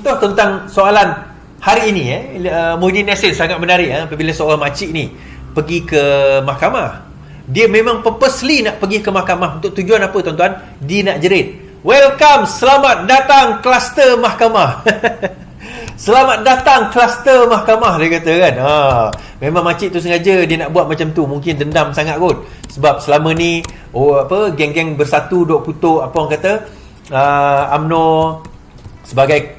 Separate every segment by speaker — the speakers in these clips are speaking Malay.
Speaker 1: menyentuh tentang soalan hari ini. Muhyiddin Yassin sangat menarik apabila seorang makcik ni pergi ke mahkamah. Dia memang purposely nak pergi ke mahkamah. Untuk tujuan apa tuan-tuan? Dia nak jerit, welcome, selamat datang kluster mahkamah. Selamat datang kluster mahkamah, dia kata kan. Memang makcik tu sengaja dia nak buat macam tu. Mungkin dendam sangat kot. Sebab selama ni geng-geng bersatu duk kutuk apa orang kata UMNO sebagai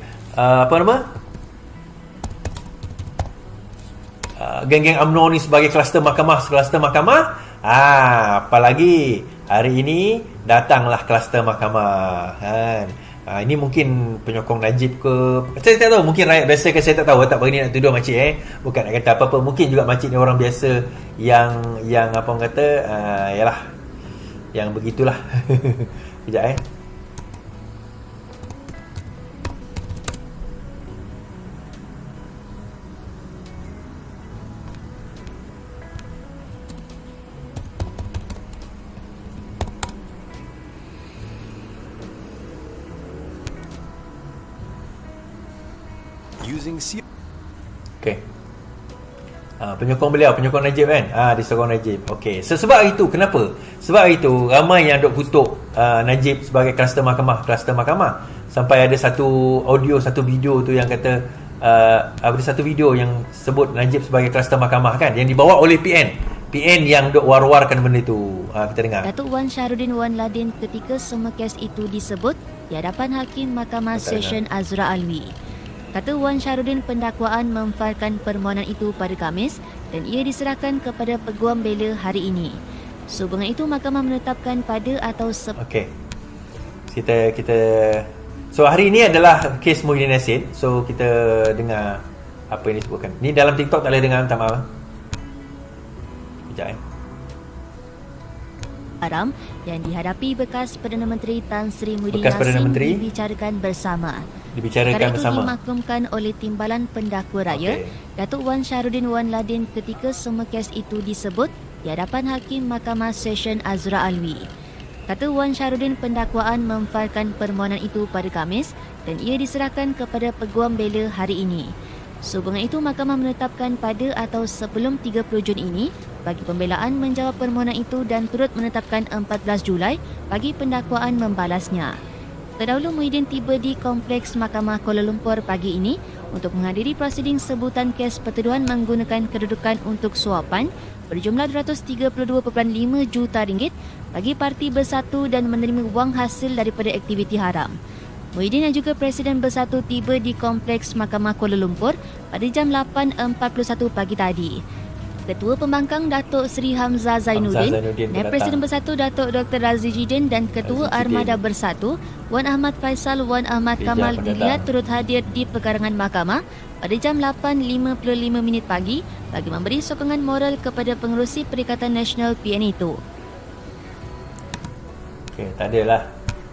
Speaker 1: geng-geng UMNO ni sebagai kluster mahkamah. Apalagi hari ini datanglah kluster mahkamah kan. Ini mungkin penyokong Najib ke, saya tak tahu, mungkin rakyat biasa ke, saya tak tahu. Tak berani nak tuduh makcik bukan nak kata apa-apa. Mungkin juga makcik ni orang biasa yang apa orang kata yalah, yang begitulah. Kejap Okay. Penyokong beliau, penyokong Najib kan. Disokong Najib. Okay. Sebab itu, kenapa? Sebab itu ramai yang duk kutuk Najib sebagai kluster mahkamah. Sampai ada satu audio, satu video tu yang kata ada satu video yang sebut Najib sebagai kluster mahkamah kan, yang dibawa oleh PN yang duk war-warkan benda tu. Kita dengar.
Speaker 2: Datuk Wan Syahrudin Wan Ladin ketika semua kes itu disebut di hadapan Hakim Mahkamah Session Azra Alwi. Kata Wan Syahrudin, pendakwaan memfailkan permohonan itu pada Khamis dan ia diserahkan kepada Peguam Bela hari ini. Sehubungan itu, mahkamah menetapkan pada atau
Speaker 1: Okey. Kita so hari ini adalah kes Muhyiddin Yassin. So kita dengar apa yang disebutkan. Ni dalam TikTok tak boleh dengar, minta maaf. Sekejap
Speaker 2: haram yang dihadapi bekas Perdana Menteri Tan Sri Muhyiddin Yassin dibicarakan bersama. Perkara itu dimaklumkan oleh Timbalan Pendakwa Raya, Datuk Wan Syahrudin Wan Ladin ketika semua kes itu disebut di hadapan Hakim Mahkamah Session Azra Alwi. Kata Wan Syahrudin, pendakwaan memfailkan permohonan itu pada Khamis dan ia diserahkan kepada Peguam Bela hari ini. Sehubungan itu, mahkamah menetapkan pada atau sebelum 30 Jun ini bagi pembelaan menjawab permohonan itu dan turut menetapkan 14 Julai bagi pendakwaan membalasnya. Terdahulu, Muhyiddin tiba di Kompleks Mahkamah Kuala Lumpur pagi ini untuk menghadiri prosiding sebutan kes pertuduhan menggunakan kedudukan untuk suapan berjumlah RM232.5 juta bagi Parti Bersatu dan menerima wang hasil daripada aktiviti haram. Muhyiddin yang juga Presiden Bersatu tiba di Kompleks Mahkamah Kuala Lumpur pada jam 8.41 pagi tadi. Ketua Pembangkang Datuk Seri Hamzah Zainuddin dan Presiden Bersatu Datuk Dr. Razzie Jidin dan Ketua Armada Bersatu Wan Ahmad Faisal Wan Ahmad Kamal dilihat turut hadir di perkarangan mahkamah pada jam 8.55 pagi bagi memberi sokongan moral kepada pengerusi Perikatan Nasional PN itu.
Speaker 1: Okey, tak adalah.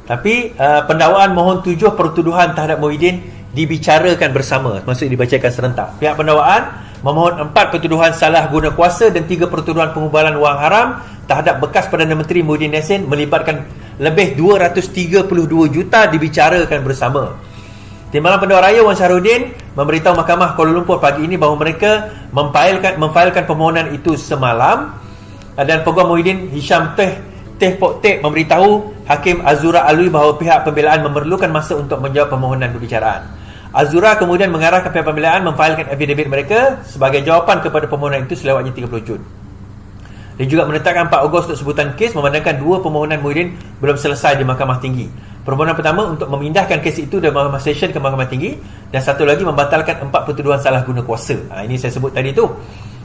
Speaker 1: Tapi pendakwaan mohon 7 pertuduhan terhadap Muhyiddin dibicarakan bersama, maksud dibacakan serentak. Pihak pendakwaan memohon 4 pertuduhan salah guna kuasa dan 3 pertuduhan pengubalan wang haram terhadap bekas Perdana Menteri Muhyiddin Yassin melibatkan lebih 232 juta dibicarakan bersama. Timbalan Pendakwa Raya Wan Syahrudin memberitahu Mahkamah Kuala Lumpur pagi ini bahawa mereka memfailkan permohonan itu semalam, dan Peguam Muhyiddin Hisham Teh Pok Tek memberitahu Hakim Azura Alwi bahawa pihak pembelaan memerlukan masa untuk menjawab permohonan perbicaraan. Azura kemudian mengarahkan pihak pembelaan memfailkan affidavit mereka sebagai jawapan kepada permohonan itu selewatnya 30 Jun. Dia juga menetapkan 4 Ogos untuk sebutan kes memandangkan 2 permohonan Muhyiddin belum selesai di Mahkamah Tinggi. Permohonan pertama untuk memindahkan kes itu dari Mahkamah Session ke Mahkamah Tinggi dan satu lagi membatalkan 4 pertuduhan salah guna kuasa. Ini saya sebut tadi tu,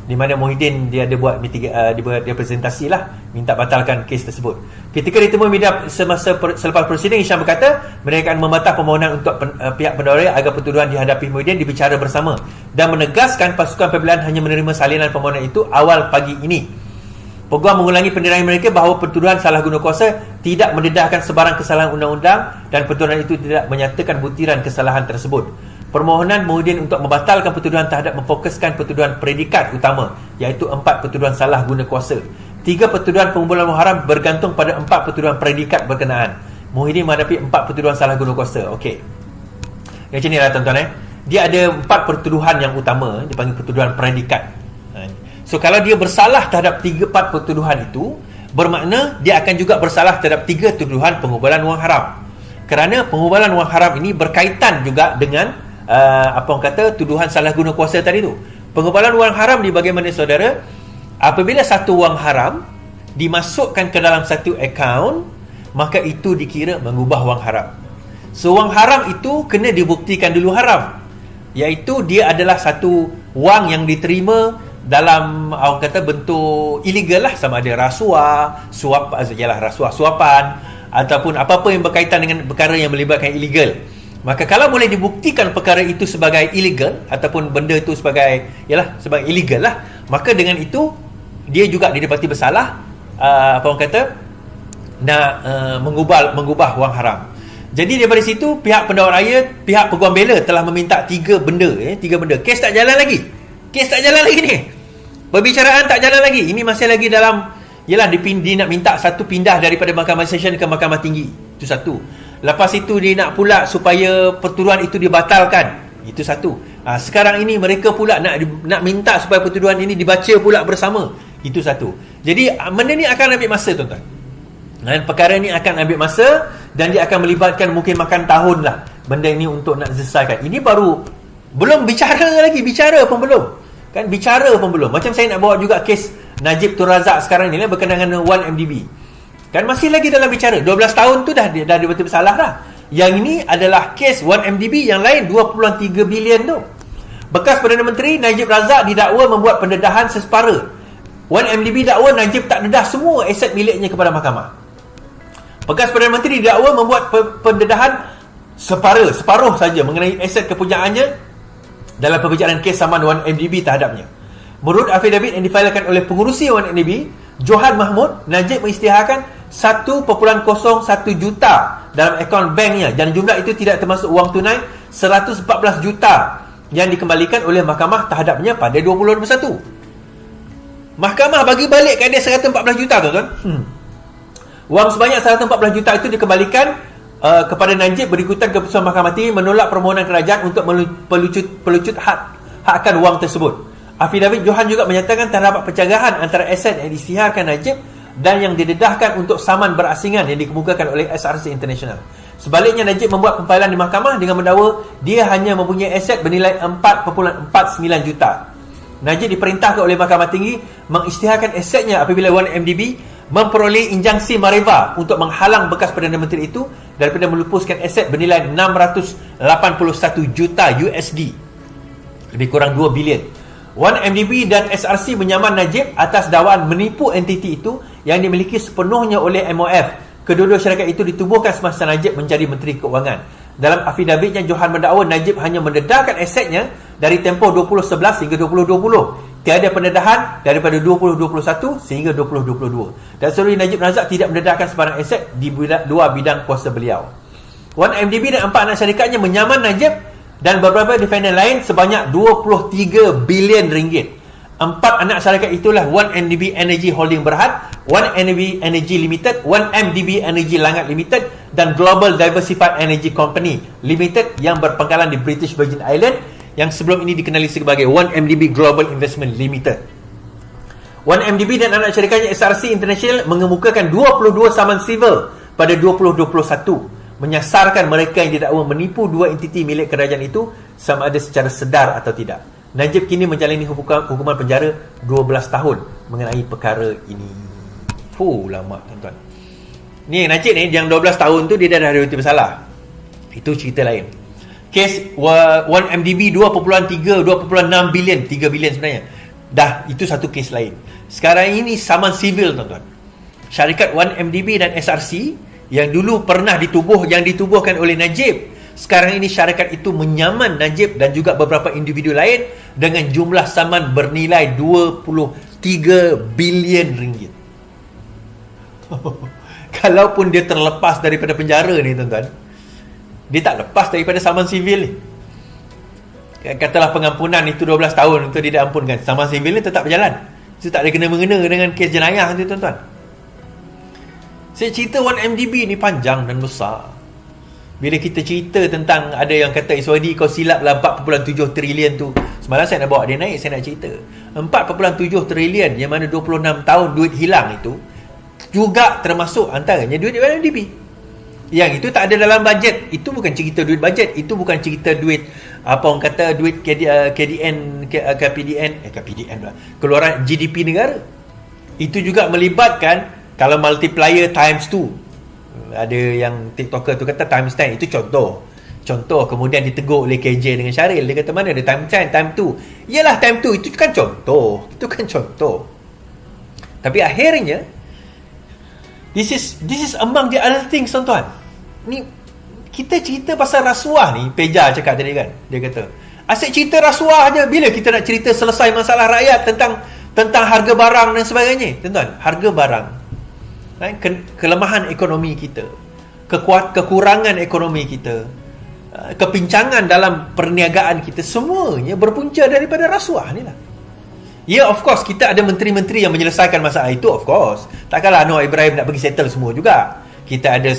Speaker 1: di mana Muhyiddin dia ada buat dia presentasi lah, minta batalkan kes tersebut. Ketika ditemui media selepas prosiding, Hisham berkata mereka akan membatal permohonan untuk pihak pendakwa agar pertuduhan dihadapi Muhyiddin dibicara bersama dan menegaskan pasukan pembelaan hanya menerima salinan permohonan itu awal pagi ini. Peguam mengulangi pendirian mereka bahawa pertuduhan salah guna kuasa tidak mendedahkan sebarang kesalahan undang-undang dan pertuduhan itu tidak menyatakan butiran kesalahan tersebut. Permohonan Muhyiddin untuk membatalkan pertuduhan terhadap memfokuskan pertuduhan predikat utama, iaitu 4 pertuduhan salah guna kuasa. 3 pertuduhan pengumpulan wang haram bergantung pada 4 pertuduhan predikat berkenaan. Muhyiddin menghadapi 4 pertuduhan salah guna kuasa. Okey. Macam ni lah tuan-tuan Dia ada 4 pertuduhan yang utama, dipanggil pertuduhan predikat. So kalau dia bersalah terhadap 4 pertuduhan itu, bermakna dia akan juga bersalah terhadap 3 tuduhan pengubalan wang haram. Kerana pengubalan wang haram ini berkaitan juga dengan apa orang kata, tuduhan salah guna kuasa tadi tu. Pengubalan wang haram ni bagaimana saudara? Apabila satu wang haram dimasukkan ke dalam satu akaun, maka itu dikira mengubah wang haram. So wang haram itu kena dibuktikan dulu haram, iaitu dia adalah satu wang yang diterima dalam orang kata bentuk illegal lah, sama ada rasuah, suapan ataupun apa-apa yang berkaitan dengan perkara yang melibatkan illegal. Maka kalau boleh dibuktikan perkara itu sebagai illegal ataupun benda itu sebagai illegal lah, maka dengan itu dia juga didapati bersalah apa orang kata nak mengubah wang haram. Jadi daripada situ pihak pendakwa raya, pihak peguam bela telah meminta 3 benda. Kes tak jalan lagi ni. Perbicaraan tak jalan lagi. Ini masih lagi dalam, dia nak minta satu pindah daripada Mahkamah Session ke Mahkamah Tinggi. Itu satu. Lepas itu dia nak pula supaya pertuduhan itu dibatalkan. Itu satu. Sekarang ini mereka pula nak minta supaya pertuduhan ini dibaca pula bersama. Itu satu. Jadi benda ni akan ambil masa tuan-tuan. Dan perkara ni akan ambil masa dan dia akan melibatkan mungkin makan tahun lah benda ini untuk nak selesaikan. Ini baru belum bicara lagi, bicara pun belum. Macam saya nak bawa juga kes Najib Tun Razak sekarang ni berkenaan dengan 1MDB. Kan masih lagi dalam bicara. 12 tahun tu dah betul bersalah dah. Yang ini adalah kes 1MDB, yang lain 2.3 bilion tu. Bekas Perdana Menteri Najib Razak didakwa membuat pendedahan sesepara. 1MDB dakwa Najib tak dedah semua aset miliknya kepada mahkamah. Bekas Perdana Menteri didakwa membuat pendedahan separuh saja mengenai aset kepunyaannya dalam pembicaraan kes saman 1MDB terhadapnya. Menurut afidavit yang difailkan oleh pengurusi 1MDB, Johan Mahmud, Najib mengisytiharkan 1.01 juta dalam akaun banknya, dan jumlah itu tidak termasuk wang tunai 114 juta yang dikembalikan oleh mahkamah terhadapnya pada 2021. Mahkamah bagi balik kat dia 114 juta tuan-tuan. Wang sebanyak 114 juta itu dikembalikan kepada Najib berikutan keputusan Mahkamah Tinggi menolak permohonan kerajaan untuk pelucut hakkan wang tersebut. Afidavit Johan juga menyatakan terdapat pencegahan antara aset yang diisytiharkan Najib dan yang didedahkan untuk saman berasingan yang dikemukakan oleh SRC International. Sebaliknya, Najib membuat pemfailan di mahkamah dengan mendakwa dia hanya mempunyai aset bernilai 4.49 juta. Najib diperintahkan oleh Mahkamah Tinggi mengisytiharkan asetnya apabila 1MDB memperoleh injunksi Mareva untuk menghalang bekas Perdana Menteri itu daripada melupuskan aset bernilai 681 juta USD, lebih kurang 2 bilion. 1MDB dan SRC menyaman Najib atas dakwaan menipu entiti itu yang dimiliki sepenuhnya oleh MOF. Kedua-dua syarikat itu ditubuhkan semasa Najib menjadi Menteri Keuangan. Dalam afidavitnya, Johan mendakwa Najib hanya mendedahkan asetnya dari tempoh 2011 hingga 2020. Tiada pendedahan daripada 2021 sehingga 2022. Dan seluruh Najib Razak tidak mendedahkan sebarang aset di dua bidang kuasa beliau. 1MDB dan 4 anak syarikatnya menyaman Najib dan beberapa defendant lain sebanyak 23 bilion ringgit. 4 anak syarikat itulah 1MDB Energy Holding Berhad, 1MDB Energy Limited, 1MDB Energy Langat Limited dan Global Diversified Energy Company Limited yang berpangkalan di British Virgin Island, yang sebelum ini dikenali sebagai 1MDB Global Investment Limited. 1MDB dan anak syarikatnya SRC International mengemukakan 22 saman sivil pada 2021 menyasarkan mereka yang didakwa menipu 2 entiti milik kerajaan itu sama ada secara sedar atau tidak. Najib kini menjalani hukuman penjara 12 tahun mengenai perkara ini. Lama tuan-tuan. Ni Najib ni yang 12 tahun tu dia dah ada berhenti bersalah. Itu cerita lain. Kes 1MDB 2.6 bilion, 3 bilion sebenarnya. Dah, itu satu kes lain. Sekarang ini saman sivil tuan-tuan. Syarikat 1MDB dan SRC yang dulu pernah ditubuhkan oleh Najib, sekarang ini syarikat itu menyaman Najib dan juga beberapa individu lain dengan jumlah saman bernilai 23 bilion ringgit. Kalaupun dia terlepas daripada penjara ni tuan-tuan, dia tak lepas daripada saman sivil ni. Katalah pengampunan itu 12 tahun itu dia ampunkan, saman sivil ni tetap berjalan. Itu tak ada kena-mengena dengan kes jenayah tu tuan-tuan. Saya cerita 1MDB ni panjang dan besar. Bila kita cerita tentang ada yang kata Iswadi kau silap lah 4.7 trilion tu. Semalam saya nak bawa dia naik, saya nak cerita 4.7 trilion yang mana 26 tahun duit hilang itu juga termasuk antaranya duit UNDP. Yang itu tak ada dalam bajet. Itu bukan cerita duit bajet, itu bukan cerita duit apa orang kata duit KPDN keluaran GDP negara. Itu juga melibatkan kalau multiplier times 2. Ada yang TikToker tu kata times 10. Itu contoh kemudian ditegur oleh KJ dengan Syaril. Dia kata mana ada time 10, time 2. Yalah time 2 itu kan contoh. Tapi akhirnya this is among the other things, tuan-tuan. Ni kita cerita pasal rasuah ni. Peja cakap tadi kan, dia kata asyik cerita rasuah aja. Bila kita nak cerita selesai masalah rakyat tentang harga barang dan sebagainya, tuan-tuan, harga barang, kelemahan ekonomi kita, kekurangan ekonomi kita, kepincangan dalam perniagaan kita, semuanya berpunca daripada rasuah ni lah. Ya, of course kita ada menteri-menteri yang menyelesaikan masalah itu, of course. Takkanlah Anwar Ibrahim nak pergi settle semua juga. Kita ada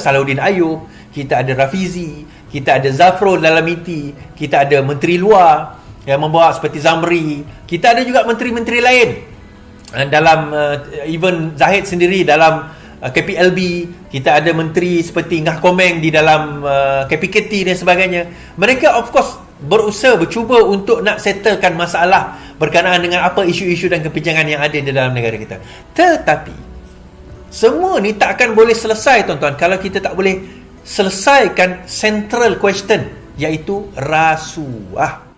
Speaker 1: Salahuddin Ayub, kita ada Rafizi, kita ada Zafrul Dalamiti, kita ada menteri luar yang membawa seperti Zamri, kita ada juga menteri-menteri lain dalam even Zahid sendiri dalam KPLB, kita ada menteri seperti Ngah Komeng di dalam KPKT dan sebagainya. Mereka of course cuba untuk nak settlekan masalah berkenaan dengan apa isu-isu dan kepincangan yang ada di dalam negara kita. Tetapi semua ni tak akan boleh selesai, tuan-tuan, kalau kita tak boleh selesaikan central question, iaitu rasuah.